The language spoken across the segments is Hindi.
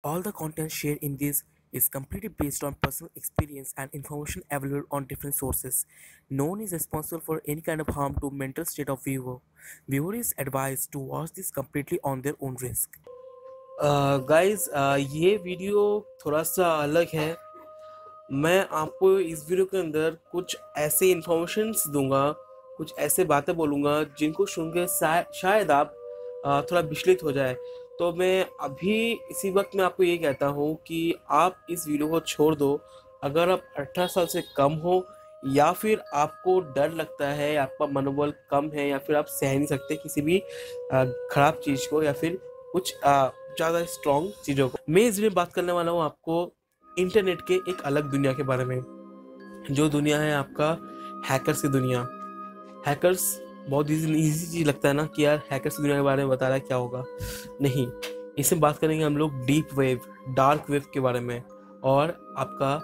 All the content shared in this is completely based on personal experience and information available on different sources. No one is responsible for any kind of harm to mental state of viewer. Viewer is advised to watch this completely on their own risk. Guys ये वीडियो थोड़ा सा अलग है। मैं आपको इस वीडियो के अंदर कुछ ऐसे इन्फॉर्मेशंस दूंगा, कुछ ऐसे बातें बोलूँगा जिनको सुन के शायद आप थोड़ा विचलित हो जाए। तो मैं अभी इसी वक्त मैं आपको ये कहता हूँ कि आप इस वीडियो को छोड़ दो। अगर आप 18 साल से कम हो या फिर आपको डर लगता है, आपका मनोबल कम है या फिर आप सह नहीं सकते किसी भी खराब चीज़ को या फिर कुछ ज़्यादा स्ट्रॉन्ग चीज़ों को। मैं इस वीडियो में बात करने वाला हूँ आपको इंटरनेट के एक अलग दुनिया के बारे में। जो दुनिया है आपका हैकर्स की दुनिया। हैकर्स बहुत इजी चीज़ लगता है ना कि यार हैकर्स की दुनिया के बारे में बता रहा है, क्या होगा। नहीं, इसमें बात करेंगे हम लोग डीप वेव, डार्क वेव के बारे में और आपका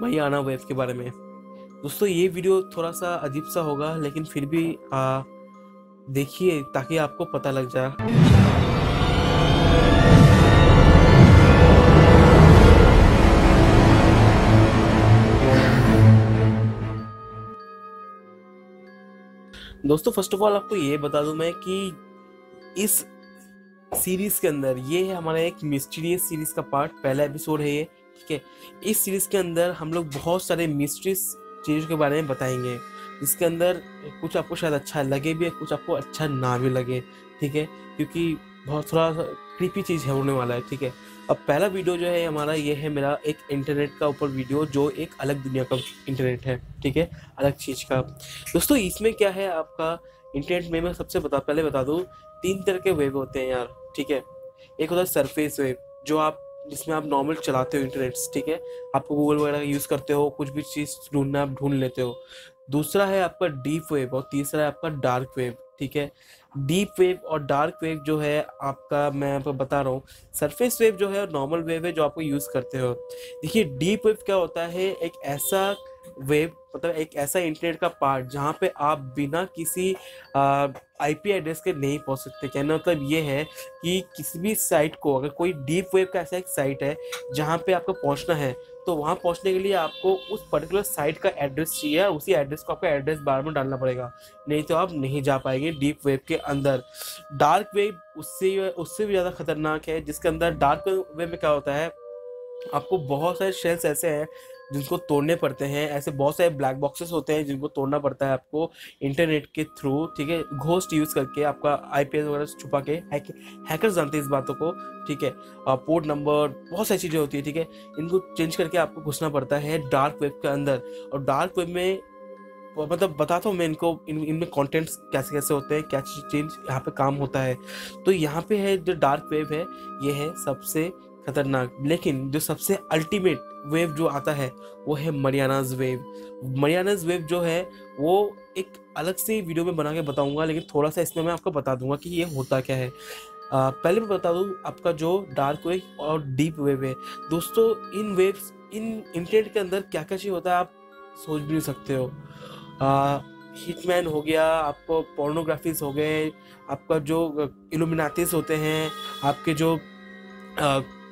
महियाना वेव के बारे में। दोस्तों ये वीडियो थोड़ा सा अजीब सा होगा, लेकिन फिर भी देखिए ताकि आपको पता लग जाए। दोस्तों फर्स्ट ऑफ ऑल आपको ये बता दूं मैं कि इस सीरीज के अंदर ये है हमारा एक मिस्टीरियस सीरीज का पार्ट, पहला एपिसोड है ये, ठीक है। इस सीरीज के अंदर हम लोग बहुत सारे मिस्ट्रीज चीज़ों के बारे में बताएंगे, जिसके अंदर कुछ आपको शायद अच्छा लगे भी, कुछ आपको अच्छा ना भी लगे, ठीक है, क्योंकि बहुत थोड़ा क्रीपी चीज़ है होने वाला है, ठीक है। अब पहला वीडियो जो है हमारा ये है मेरा एक इंटरनेट का ऊपर वीडियो, जो एक अलग दुनिया का इंटरनेट है, ठीक है, अलग चीज़ का। दोस्तों इसमें क्या है आपका इंटरनेट में, मैं सबसे पहले बता दूँ, 3 तरह के वेव होते हैं यार, ठीक है। एक होता है सरफेस वेव, जो आप जिसमें आप नॉर्मल चलाते हो इंटरनेट, ठीक है, आपको गूगल वगैरह यूज़ करते हो, कुछ भी चीज़ ढूंढना आप ढूंढ लेते हो। दूसरा है आपका डीप वेव और तीसरा है आपका डार्क वेव, ठीक है। डीप वेव और डार्क वेव जो है आपका, मैं आपको बता रहा हूँ, सरफेस वेव जो है नॉर्मल वेव है जो आपको यूज़ करते हो। देखिए डीप वेव क्या होता है, एक ऐसा वेब मतलब एक ऐसा इंटरनेट का पार्ट जहाँ पे आप बिना किसी आईपी एड्रेस के नहीं पहुँच सकते। कहने मतलब ये है कि किसी भी साइट को, अगर कोई डीप वेब का ऐसा एक साइट है जहाँ पे आपको पहुँचना है, तो वहाँ पहुँचने के लिए आपको उस पर्टिकुलर साइट का एड्रेस चाहिए, उसी एड्रेस को आपका एड्रेस बार में डालना पड़ेगा, नहीं तो आप नहीं जा पाएंगे डीप वेब के अंदर। डार्क वेब उससे उससे भी ज़्यादा खतरनाक है, जिसके अंदर डार्क वेब में क्या होता है, आपको बहुत सारे शेल्स ऐसे हैं जिनको तोड़ने पड़ते हैं, ऐसे बहुत सारे ब्लैक बॉक्सेस होते हैं जिनको तोड़ना पड़ता है आपको इंटरनेट के थ्रू, ठीक है, घोस्ट यूज़ करके, आपका आईपीएस वगैरह छुपा के। हैकर्स जानते हैं इस बातों को, ठीक है। पोर्ट नंबर, बहुत सारी चीज़ें होती है, ठीक है, इनको चेंज करके आपको घुसना पड़ता है डार्क वेब के अंदर। और डार्क वेब में मतलब बताता हूँ मैं इनको, इनमें कंटेंट्स कैसे कैसे होते हैं, क्या चीज़ यहाँ पे काम होता है। तो यहाँ पे है जो डार्क वेव है, ये है सबसे खतरनाक। लेकिन जो सबसे अल्टीमेट वेव जो आता है वो है मरियानाज वेव। मरियानाज वेव जो है वो एक अलग से वीडियो में बना के बताऊंगा, लेकिन थोड़ा सा इसमें मैं आपको बता दूंगा कि ये होता क्या है। पहले मैं बता दूं आपका जो डार्क वेव और डीप वेव है। दोस्तों इन वेव्स, इन इंटरनेट के अंदर क्या क्या चीज़ होता है आप सोच भी नहीं सकते हो। हिटमैन हो गया, आपको पोर्नोग्राफीज हो गए, आपका जो इल्यूमिनाटीज होते हैं, आपके जो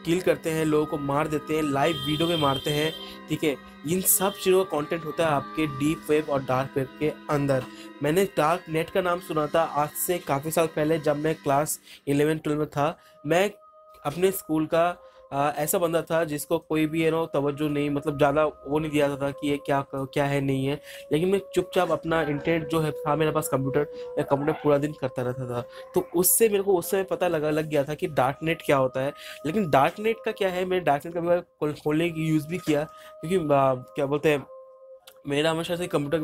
किल करते हैं, लोगों को मार देते हैं, लाइव वीडियो में मारते हैं, ठीक है, इन सब चीज़ों का कंटेंट होता है आपके डीप वेब और डार्क वेब के अंदर। मैंने डार्क नेट का नाम सुना था आज से काफ़ी साल पहले, जब मैं क्लास 11-12 में था। मैं अपने स्कूल का ऐसा बंदा था जिसको कोई भी तवज्जो नहीं, मतलब ज़्यादा वो नहीं दिया था कि ये क्या क्या है नहीं है। लेकिन मैं चुपचाप अपना इंटरनेट जो है था मेरे पास कंप्यूटर, मैं कंप्यूटर पूरा दिन करता रहता था। तो उससे मेरे को उस समय पता लग गया था कि डार्क नेट क्या होता है। लेकिन डार्क नेट का क्या है, मैंने डार्क नेट कभी बार खोलने की यूज़ भी किया, क्योंकि क्या बोलते हैं, मेरा हमेशा से कंप्यूटर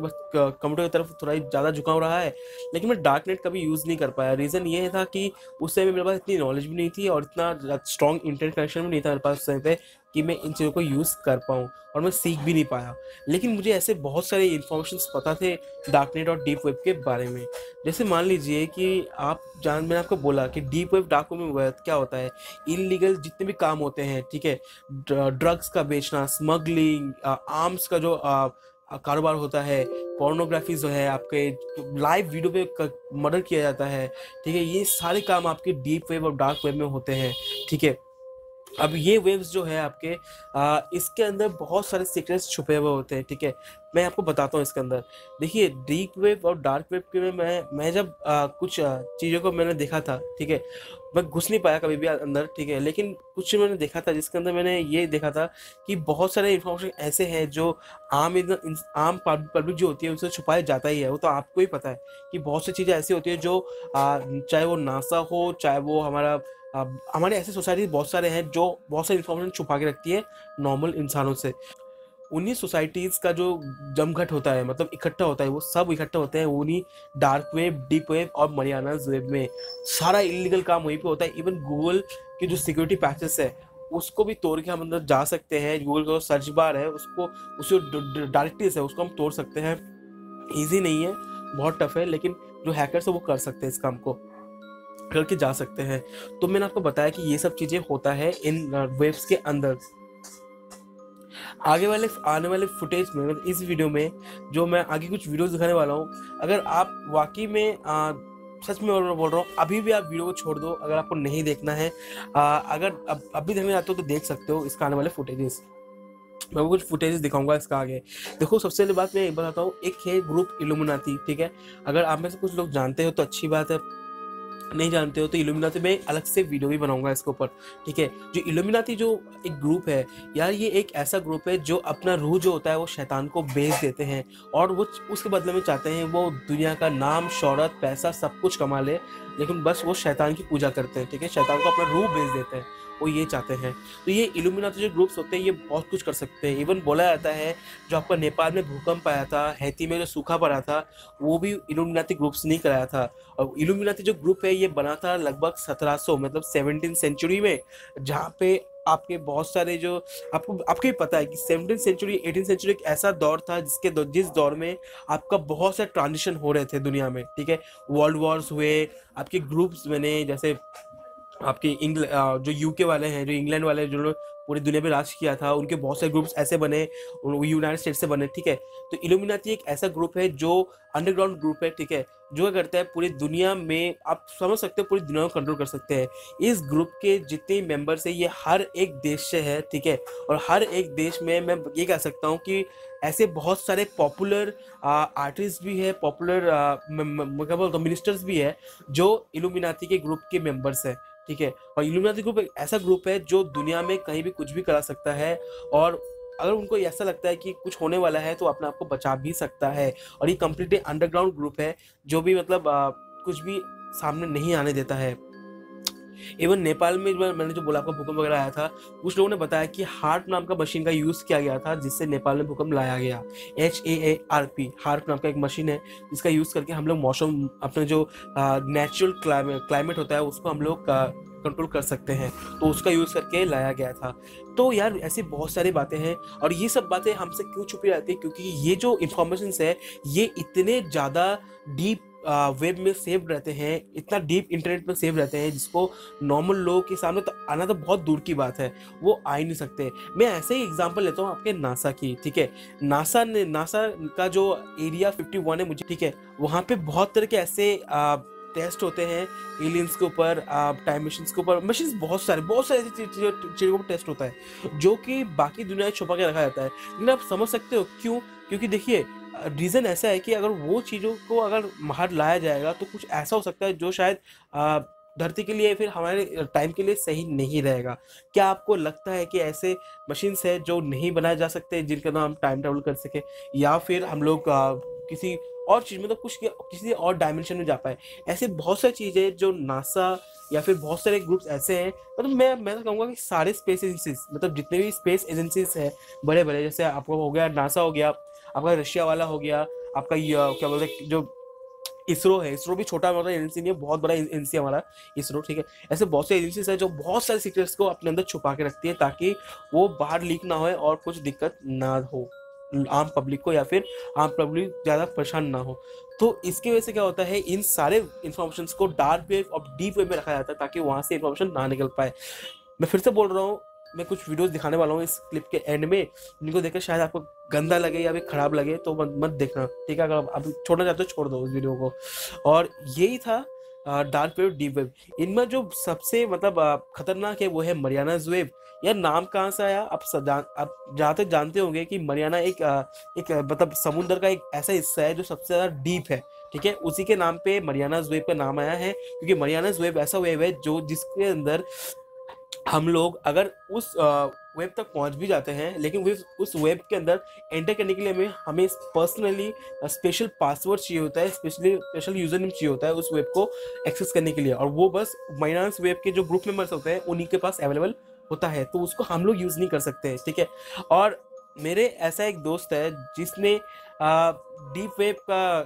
की तरफ थोड़ा ही ज़्यादा झुकाव रहा है। लेकिन मैं डार्क नेट कभी यूज़ नहीं कर पाया। रीज़न ये था कि उस समय मेरे पास इतनी नॉलेज भी नहीं थी और इतना स्ट्रॉन्ग इंटरनेट कनेक्शन भी नहीं था मेरे पास उस समय पे कि मैं इन चीज़ों को यूज़ कर पाऊँ, और मैं सीख भी नहीं पाया। लेकिन मुझे ऐसे बहुत सारे इन्फॉर्मेशन पता थे डार्क नेट और डीप वेब के बारे में। जैसे मान लीजिए कि मैंने आपको बोला कि डीप वेब, डार्क वेब में क्या होता है, इलीगल जितने भी काम होते हैं, ठीक है, ड्रग्स का बेचना, स्मगलिंग, आर्म्स का जो कारोबार होता है, पोर्नोग्राफी जो है, आपके लाइव वीडियो पे मर्डर किया जाता है, ठीक है, ये सारे काम आपके डीप वेब और डार्क वेब में होते हैं, ठीक है। अब ये वेव्स जो है आपके इसके अंदर बहुत सारे सीक्रेट्स छुपे हुए होते हैं, ठीक है। मैं आपको बताता हूँ इसके अंदर। देखिए डीप वेव और डार्क वेव के में मैं जब कुछ चीज़ों को मैंने देखा था, ठीक है। मैं घुस नहीं पाया कभी भी अंदर, ठीक है, लेकिन कुछ मैंने देखा था जिसके अंदर मैंने ये देखा था कि बहुत सारे इंफॉर्मेशन ऐसे हैं जो आम पब्लिक जो होती है उसे छुपाया जाता ही है। वो तो आपको ही पता है कि बहुत सी चीज़ें ऐसी होती है जो चाहे वो नासा हो, चाहे वो हमारे ऐसे सोसाइटी बहुत सारे हैं जो बहुत सारी इन्फॉर्मेशन छुपा के रखती है नॉर्मल इंसानों से। उन्हीं सोसाइटीज का जो जमघट होता है, मतलब इकट्ठा होता है, वो सब इकट्ठा होते हैं उन्हीं डार्क वेब, डीप वेब और मरियानास वेब में। सारा इलीगल काम वहीं पे होता है। इवन गूगल के जो सिक्योरिटी पैचेस है उसको भी तोड़ के हम अंदर जा सकते हैं। गूगल का सर्च बार है उसको, उसको डायरेक्टरीज है उसको हम तोड़ सकते हैं। ईजी नहीं है, बहुत टफ है, लेकिन जो हैकर्स है वो कर सकते हैं, इस काम को करके जा सकते हैं। तो मैंने आपको बताया कि ये सब चीजें होता है इन वेब्स के अंदर। आने वाले फुटेज में, मतलब इस वीडियो में जो मैं आगे कुछ वीडियोस दिखाने वाला हूँ, अगर आप वाकई में सच में बोल रहा हूँ, अभी भी आप वीडियो को छोड़ दो अगर आपको नहीं देखना है। अगर अब भी देखने जाते हो तो देख सकते हो इसका आने वाले फुटेजेस। मैं कुछ फुटेजेस दिखाऊंगा इसका आगे। देखो सबसे पहले बात मैं एक बताता हूँ, एक है ग्रुप इल्यूमिनाटी, ठीक है। अगर आप में से कुछ लोग जानते हो तो अच्छी बात है, नहीं जानते हो तो इल्यूमिनाती में अलग से वीडियो भी बनाऊंगा इसके ऊपर, ठीक है। जो इल्यूमिनाती जो एक ग्रुप है यार, ये एक ऐसा ग्रुप है जो अपना रूह जो होता है वो शैतान को बेच देते हैं, और वो उसके बदले में चाहते हैं वो दुनिया का नाम, शोहरत, पैसा सब कुछ कमा ले, लेकिन बस वो शैतान की पूजा करते हैं, ठीक है। शैतान को अपना रूह बेच देते हैं, वो ये चाहते हैं। तो ये इल्यूमिनाती जो ग्रुप्स होते हैं ये बहुत कुछ कर सकते हैं। इवन बोला जाता है जो आपका नेपाल में भूकंप आया था, हैती में जो सूखा पड़ा था, वो भी इल्यूमिनाती ग्रुप्स नहीं कराया था। और इल्यूमिनाती जो ग्रुप है ये बना था लगभग 1700, मतलब 17th सेंचुरी में, जहाँ पे आपके बहुत सारे जो आपको ही पता है कि 17th सेंचुरी 18th सेंचुरी एक ऐसा दौर था जिस दौर में आपका बहुत सारे ट्रांजिशन हो रहे थे दुनिया में, ठीक है। वर्ल्ड वॉर्स हुए, आपके ग्रुप्स बने, जैसे आपके जो यूके वाले हैं, जो इंग्लैंड वाले जो पूरी दुनिया पे राज किया था, उनके बहुत सारे ग्रुप्स ऐसे बने, यूनाइटेड स्टेट्स से बने, ठीक है। तो इल्यूमिनाती एक ऐसा ग्रुप है जो अंडरग्राउंड ग्रुप है, ठीक है, जो क्या करता है पूरी दुनिया में, आप समझ सकते हो पूरी दुनिया को कंट्रोल कर सकते हैं। इस ग्रुप के जितने मेंबर्स है ये हर एक देश से है, ठीक है। और हर एक देश में मैं ये कह सकता हूँ कि ऐसे बहुत सारे पॉपुलर आर्टिस्ट भी है, पॉपुलर क्या बोलता हूँ मिनिस्टर्स भी है जो इल्यूमिनाती के ग्रुप के मेंबर्स है, ठीक है। और इल्यूमिनाती ग्रुप एक ऐसा ग्रुप है जो दुनिया में कहीं भी कुछ भी करा सकता है, और अगर उनको ऐसा लगता है कि कुछ होने वाला है तो अपने आप को बचा भी सकता है। और ये कम्प्लीटली अंडरग्राउंड ग्रुप है जो भी मतलब कुछ भी सामने नहीं आने देता है। इवन नेपाल में मैंने जो बोला आपका भूकंप वगैरह आया था, कुछ लोगों ने बताया कि हार्प नाम का मशीन का यूज किया गया था जिससे नेपाल में भूकंप लाया गया। HAARP, हार्प नाम का एक मशीन है जिसका यूज करके हम लोग मौसम, अपने जो नेचुरल क्लाइमेट होता है उसको हम लोग कंट्रोल कर सकते हैं, तो उसका यूज करके लाया गया था। तो यार ऐसी बहुत सारी बातें हैं, और ये सब बातें हमसे क्यों छुपी रहती है, क्योंकि ये जो इंफॉर्मेशन है ये इतने ज्यादा डीप वेब में सेव रहते हैं, इतना डीप इंटरनेट में सेव रहते हैं जिसको नॉर्मल लोगों के सामने तो आना तो बहुत दूर की बात है, वो आ ही नहीं सकते। मैं ऐसे ही एग्जांपल लेता हूँ आपके नासा की, ठीक है। नासा का जो एरिया 51 है मुझे, ठीक है, वहाँ पे बहुत तरह के ऐसे टेस्ट होते हैं एलियंस के ऊपर, टाइम मशीन्स के ऊपर, मशीन्स बहुत सारे ऐसी चीज़ों पर टेस्ट होता है जो कि बाकी दुनिया में छुपा के रखा जाता है। लेकिन आप समझ सकते हो क्यों, क्योंकि देखिए रीज़न ऐसा है कि अगर वो चीज़ों को अगर बाहर लाया जाएगा तो कुछ ऐसा हो सकता है जो शायद धरती के लिए, फिर हमारे टाइम के लिए सही नहीं रहेगा। क्या आपको लगता है कि ऐसे मशीन्स है जो नहीं बनाए जा सकते जिनके द्वारा हम टाइम ट्रेवल कर सके, या फिर हम लोग किसी और चीज़ मतलब कुछ किसी और डायमेंशन में जा पाए? ऐसे बहुत सारी चीज़ें जो नासा या फिर बहुत सारे ग्रुप्स ऐसे हैं, मतलब मैं तो कहूँगा कि सारे स्पेस एजेंसीज, मतलब जितने भी स्पेस एजेंसीज हैं बड़े बड़े, जैसे आपको हो गया नासा, हो गया आपका रशिया वाला, हो गया आपका क्या बोलते हैं जो इसरो है, इसरो भी छोटा मोटा एजेंसी नहीं है, बहुत बड़ा एजेंसी हमारा इसरो, ठीक है। ऐसे बहुत से एजेंसीज है जो बहुत सारे सीक्रेट्स को अपने अंदर छुपा के रखती है ताकि वो बाहर लीक ना हो और कुछ दिक्कत ना हो आम पब्लिक को, या फिर आम पब्लिक ज़्यादा परेशान ना हो। तो इसकी वजह से क्या होता है, इन सारे इन्फॉर्मेशन को डार्क वेव और डीप वेव में रखा जाता है ताकि वहाँ से इन्फॉर्मेशन ना निकल पाए। मैं फिर से बोल रहा हूँ, मैं कुछ वीडियोस दिखाने वाला हूँ इस क्लिप के एंड में, जिनको देखकर शायद आपको गंदा लगे या फिर खराब लगे तो मत देखना, ठीक है। अगर आप छोड़ना चाहते हो छोड़ दो उस वीडियो को। और यही था डार्क वेब, डीप वेब। इनमें जो सबसे मतलब खतरनाक है वो है मरियानास वेब। यार नाम कहाँ से आया? आप जहाँ तक जानते होंगे कि मरियाना एक मतलब समुद्र का एक ऐसा हिस्सा है जो सबसे ज्यादा डीप है, ठीक है। उसी के नाम पे मरियानास वेब का नाम आया है, क्योंकि मरियानास वेब ऐसा वेब है जो जिसके अंदर हम लोग अगर उस वेब तक पहुंच भी जाते हैं, लेकिन उस वेब के अंदर एंटर करने के लिए हमें पर्सनली स्पेशल पासवर्ड चाहिए होता है, स्पेशल यूजर नेम चाहिए होता है उस वेब को एक्सेस करने के लिए, और वो बस माइनस वेब के जो ग्रुप मेंबर्स होते हैं उन्हीं के पास अवेलेबल होता है, तो उसको हम लोग यूज नहीं कर सकते, ठीक है। और मेरे ऐसा एक दोस्त है जिसने डीप वेब का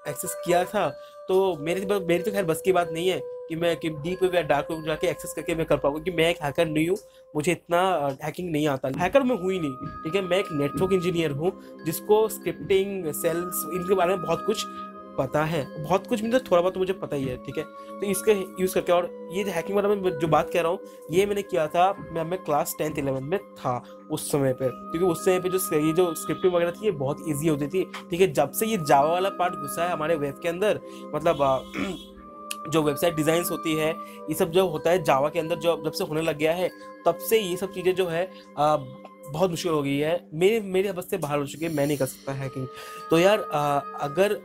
एक्सेस किया था, तो मेरी तो खैर बस की बात नहीं है कि मैं कि डीप वेब या डार्क वेब जाके एक्सेस करके मैं कर पाऊंगा, क्योंकि मैं एक हैकर नहीं हूँ, मुझे इतना हैकिंग नहीं आता, हैकर मैं हुई नहीं, ठीक है। मैं एक नेटवर्क इंजीनियर हूँ जिसको स्क्रिप्टिंग, सेल्स, इनके बारे में बहुत कुछ पता है, बहुत कुछ मतलब थोड़ा बहुत तो मुझे पता ही है, ठीक है। तो इसके यूज करके, और ये हैकिंग वाला मैं जो बात कह रहा हूँ ये मैंने किया था, मैं क्लास 10th-11th में था उस समय पे, क्योंकि उस समय पे ये जो स्क्रिप्टिंग वगैरह थी ये बहुत ईजी होती थी, ठीक है। जब से ये जावा वाला पार्ट घुसा है हमारे वेब के अंदर, मतलब जो वेबसाइट डिजाइंस होती है, ये सब जो होता है जावा के अंदर, जो जब से होने लग गया है, तब से ये सब चीजें जो है बहुत मुश्किल हो गई है, मेरे बस से बाहर हो चुकी है, मैं नहीं कर सकता हैकिंग। तो यार अगर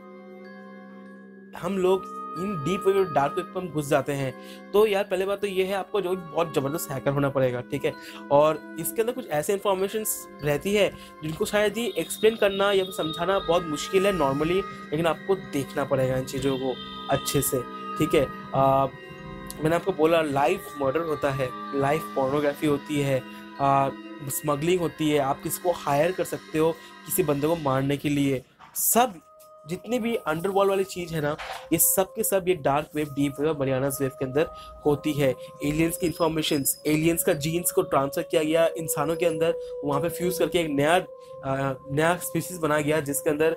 हम लोग इन डीप वेब और डार्क वेब पर हम घुस जाते हैं, तो यार पहले बात तो ये है, आपको जो बहुत जबरदस्त हैकर होना पड़ेगा, ठीक है। और इसके अंदर कुछ ऐसे इंफॉर्मेशन रहती है जिनको शायद ही एक्सप्लेन करना या समझाना बहुत मुश्किल है नॉर्मली, लेकिन आपको देखना पड़ेगा इन चीज़ों को अच्छे से, ठीक है। मैंने आपको बोला लाइव मर्डर होता है, लाइव पोर्नोग्राफी होती है, स्मगलिंग होती है, आप किसी को हायर कर सकते हो किसी बंदे को मारने के लिए, सब जितनी भी अंडरवर्ल्ड वाली चीज है ना, ये सब के सब ये dark web, deep web, Mariana's web के अंदर होती है। एलियंस की इंफॉर्मेशन, एलियंस का जीन्स को ट्रांसफर किया गया इंसानों के अंदर, वहाँ पे फ्यूज करके एक नया स्पीसीज बनाया गया जिसके अंदर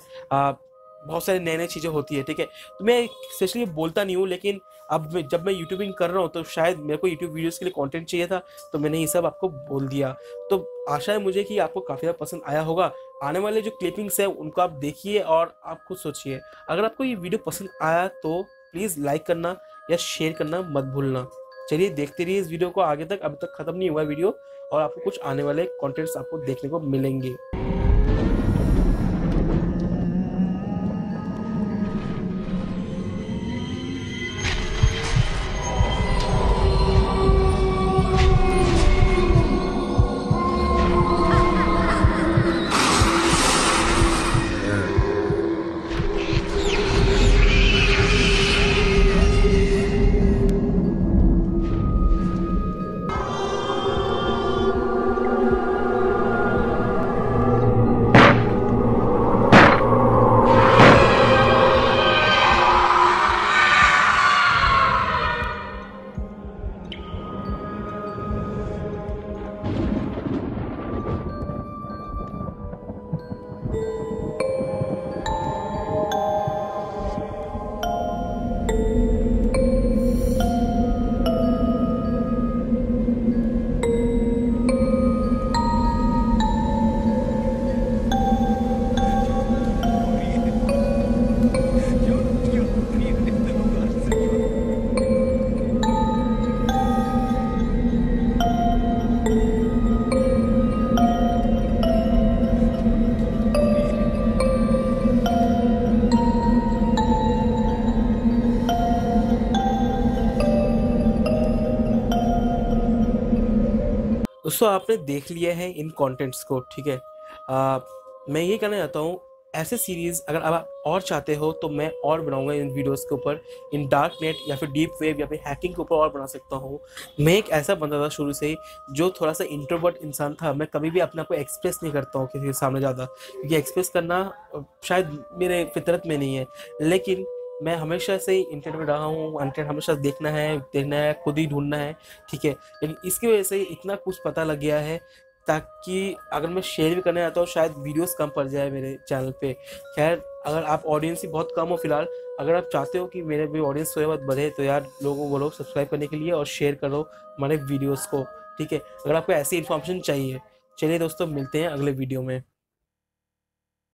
बहुत सारी नई नई चीज़ें होती है, ठीक है। तो मैं स्पेशली बोलता नहीं हूँ, लेकिन अब जब मैं यूट्यूबिंग कर रहा हूँ तो शायद मेरे को यूट्यूब वीडियोस के लिए कंटेंट चाहिए था, तो मैंने ये सब आपको बोल दिया। तो आशा है मुझे कि आपको काफ़ी ज़्यादा पसंद आया होगा। आने वाले जो क्लिपिंग्स है उनको आप देखिए और आप खुद सोचिए। अगर आपको ये वीडियो पसंद आया तो प्लीज़ लाइक करना या शेयर करना मत भूलना। चलिए देखते रहिए इस वीडियो को आगे तक, अभी तक ख़त्म नहीं हुआ वीडियो, और आपको कुछ आने वाले कॉन्टेंट्स आपको देखने को मिलेंगे। दोस्तों आपने देख लिया है इन कंटेंट्स को, ठीक है। मैं ये कहना चाहता हूँ, ऐसे सीरीज अगर आप और चाहते हो तो मैं और बनाऊंगा इन वीडियोस के ऊपर, इन डार्क नेट या फिर डीप वेब या फिर हैकिंग के ऊपर और बना सकता हूँ। मैं एक ऐसा बंदा था शुरू से ही जो थोड़ा सा इंट्रोवर्ट इंसान था। मैं कभी भी अपने आप को एक्सप्रेस नहीं करता हूँ किसी के सामने ज़्यादा, क्योंकि एक्सप्रेस करना शायद मेरे फितरत में नहीं है, लेकिन मैं हमेशा से ही इंटरनेट में रहा हूँ। इंटरनेट हमेशा देखना है, खुद ही ढूंढना है, ठीक है। लेकिन इसकी वजह से इतना कुछ पता लग गया है, ताकि अगर मैं शेयर भी करने आता हूँ शायद वीडियोस कम पड़ जाए मेरे चैनल पे। खैर अगर आप ऑडियंस ही बहुत कम हो फिलहाल, अगर आप चाहते हो कि मेरे भी ऑडियंस थोड़े बहुत बढ़े तो यार लोगों को बोलो सब्सक्राइब करने के लिए और शेयर करो हमारे वीडियोस को, ठीक है। अगर आपको ऐसी इन्फॉर्मेशन चाहिए। चलिए दोस्तों मिलते हैं अगले वीडियो में।